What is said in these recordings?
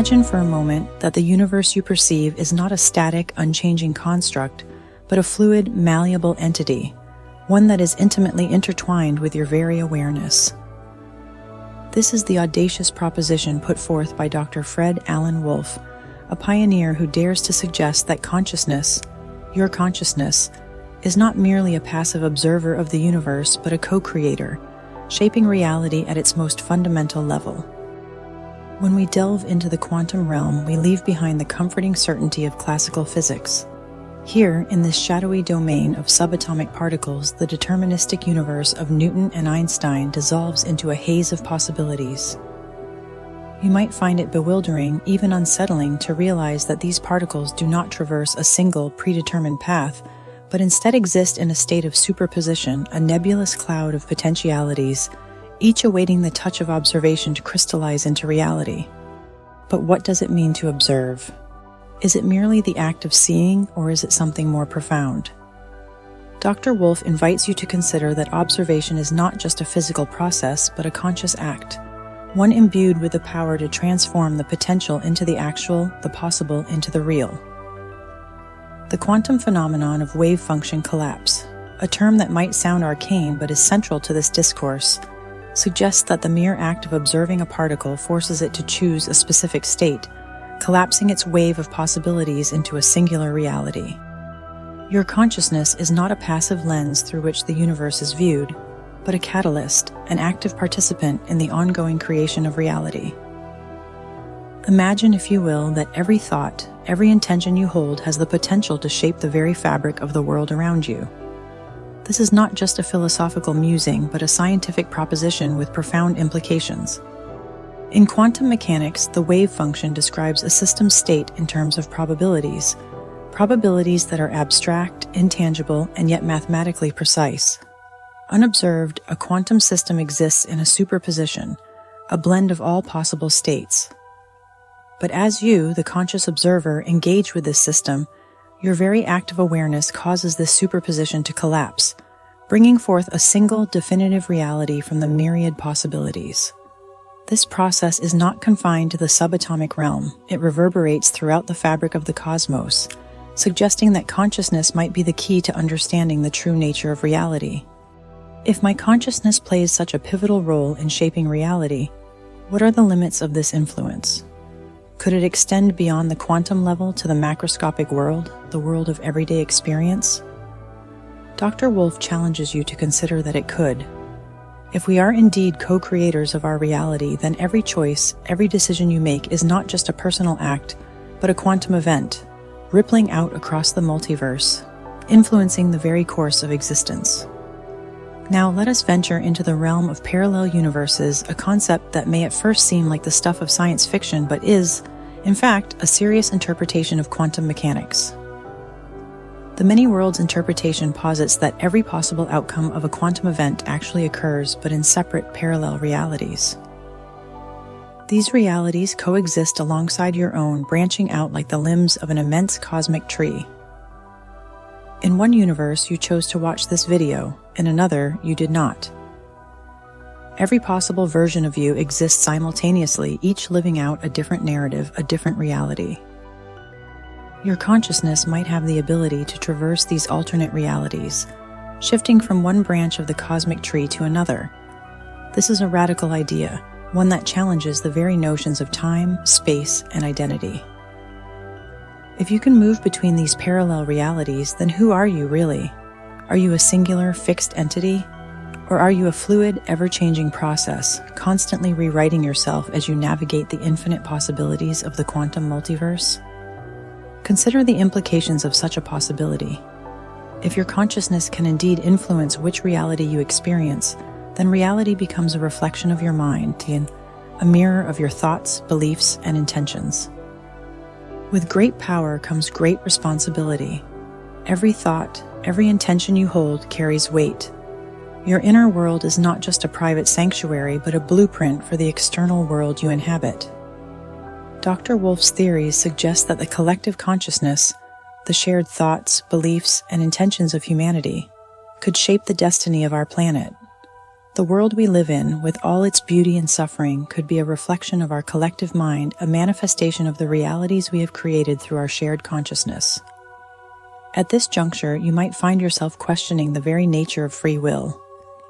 Imagine for a moment that the universe you perceive is not a static, unchanging construct, but a fluid, malleable entity, one that is intimately intertwined with your very awareness. This is the audacious proposition put forth by Dr. Fred Alan Wolf, a pioneer who dares to suggest that consciousness, your consciousness, is not merely a passive observer of the universe, but a co-creator, shaping reality at its most fundamental level. When we delve into the quantum realm, we leave behind the comforting certainty of classical physics. Here, in this shadowy domain of subatomic particles, the deterministic universe of Newton and Einstein dissolves into a haze of possibilities. You might find it bewildering, even unsettling, to realize that these particles do not traverse a single, predetermined path, but instead exist in a state of superposition, a nebulous cloud of potentialities, each awaiting the touch of observation to crystallize into reality. But what does it mean to observe? Is it merely the act of seeing, or is it something more profound? Dr. Wolf invites you to consider that observation is not just a physical process, but a conscious act, one imbued with the power to transform the potential into the actual, the possible into the real. The quantum phenomenon of wave function collapse, a term that might sound arcane but is central to this discourse, suggests that the mere act of observing a particle forces it to choose a specific state, collapsing its wave of possibilities into a singular reality. Your consciousness is not a passive lens through which the universe is viewed, but a catalyst, an active participant in the ongoing creation of reality. Imagine, if you will, that every thought, every intention you hold has the potential to shape the very fabric of the world around you. This is not just a philosophical musing, but a scientific proposition with profound implications. In quantum mechanics, the wave function describes a system state in terms of probabilities that are abstract, intangible, and yet mathematically precise. Unobserved, a quantum system exists in a superposition, a blend of all possible states. But as you, the conscious observer, engage with this system, your very act of awareness causes this superposition to collapse, bringing forth a single, definitive reality from the myriad possibilities. This process is not confined to the subatomic realm. It reverberates throughout the fabric of the cosmos, suggesting that consciousness might be the key to understanding the true nature of reality. If my consciousness plays such a pivotal role in shaping reality, what are the limits of this influence? Could it extend beyond the quantum level to the macroscopic world, the world of everyday experience? Dr. Wolf challenges you to consider that it could. If we are indeed co-creators of our reality, then every choice, every decision you make is not just a personal act, but a quantum event, rippling out across the multiverse, influencing the very course of existence. Now let us venture into the realm of parallel universes, a concept that may at first seem like the stuff of science fiction, but is, in fact, a serious interpretation of quantum mechanics. The many worlds interpretation posits that every possible outcome of a quantum event actually occurs, but in separate, parallel realities. These realities coexist alongside your own, branching out like the limbs of an immense cosmic tree. In one universe, you chose to watch this video. In another, you did not. Every possible version of you exists simultaneously, each living out a different narrative, a different reality. Your consciousness might have the ability to traverse these alternate realities, shifting from one branch of the cosmic tree to another. This is a radical idea, one that challenges the very notions of time, space, and identity. If you can move between these parallel realities, then who are you really? Are you a singular, fixed entity? Or are you a fluid, ever-changing process, constantly rewriting yourself as you navigate the infinite possibilities of the quantum multiverse? Consider the implications of such a possibility. If your consciousness can indeed influence which reality you experience, then reality becomes a reflection of your mind, a mirror of your thoughts, beliefs, and intentions. With great power comes great responsibility. Every thought, every intention you hold carries weight. Your inner world is not just a private sanctuary, but a blueprint for the external world you inhabit. Dr. Wolf's theories suggest that the collective consciousness, the shared thoughts, beliefs, and intentions of humanity, could shape the destiny of our planet. The world we live in, with all its beauty and suffering, could be a reflection of our collective mind, a manifestation of the realities we have created through our shared consciousness. At this juncture, you might find yourself questioning the very nature of free will.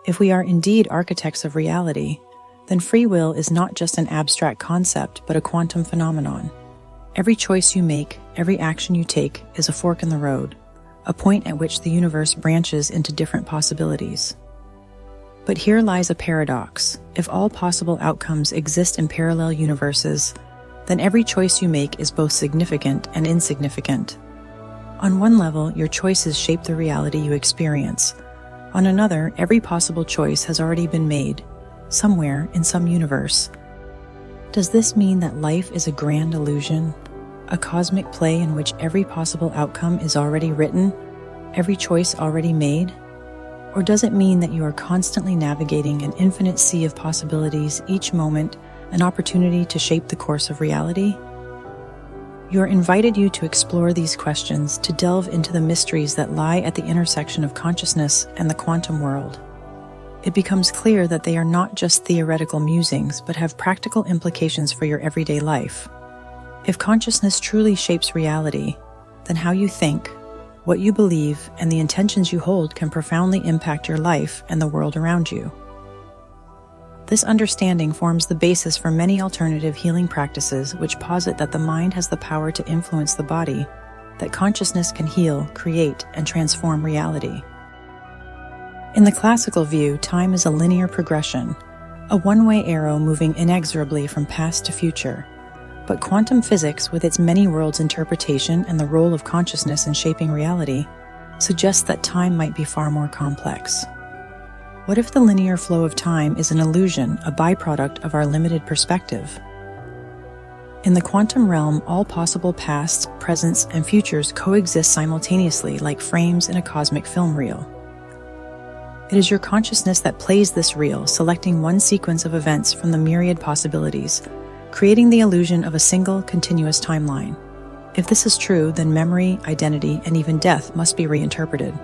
If we are indeed architects of reality, then free will is not just an abstract concept, but a quantum phenomenon. Every choice you make, every action you take, is a fork in the road, a point at which the universe branches into different possibilities. But here lies a paradox. If all possible outcomes exist in parallel universes, then every choice you make is both significant and insignificant. On one level, your choices shape the reality you experience. On another, every possible choice has already been made, somewhere in some universe. Does this mean that life is a grand illusion, a cosmic play in which every possible outcome is already written, every choice already made? Or does it mean that you are constantly navigating an infinite sea of possibilities, each moment an opportunity to shape the course of reality? You are invited to explore these questions, to delve into the mysteries that lie at the intersection of consciousness and the quantum world. It becomes clear that they are not just theoretical musings, but have practical implications for your everyday life. If consciousness truly shapes reality, then how you think, what you believe, and the intentions you hold can profoundly impact your life and the world around you. This understanding forms the basis for many alternative healing practices which posit that the mind has the power to influence the body, that consciousness can heal, create, and transform reality. In the classical view, time is a linear progression, a one-way arrow moving inexorably from past to future. But quantum physics, with its many worlds interpretation and the role of consciousness in shaping reality, suggests that time might be far more complex. What if the linear flow of time is an illusion, a byproduct of our limited perspective? In the quantum realm, all possible pasts, presents, and futures coexist simultaneously like frames in a cosmic film reel. It is your consciousness that plays this reel, selecting one sequence of events from the myriad possibilities, creating the illusion of a single, continuous timeline. If this is true, then memory, identity, and even death must be reinterpreted.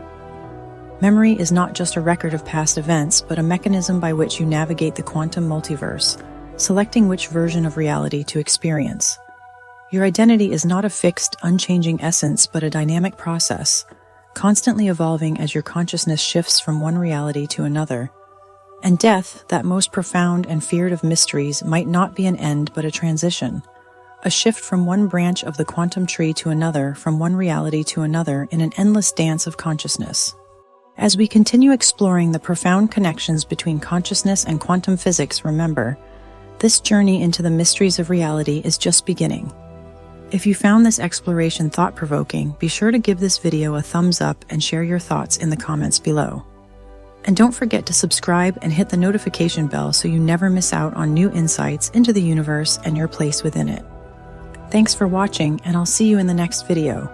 Memory is not just a record of past events, but a mechanism by which you navigate the quantum multiverse, selecting which version of reality to experience. Your identity is not a fixed, unchanging essence, but a dynamic process, constantly evolving as your consciousness shifts from one reality to another. And death, that most profound and feared of mysteries, might not be an end but a transition, a shift from one branch of the quantum tree to another, from one reality to another, in an endless dance of consciousness. As we continue exploring the profound connections between consciousness and quantum physics, remember, this journey into the mysteries of reality is just beginning. If you found this exploration thought-provoking, be sure to give this video a thumbs up and share your thoughts in the comments below. And don't forget to subscribe and hit the notification bell so you never miss out on new insights into the universe and your place within it. Thanks for watching, and I'll see you in the next video.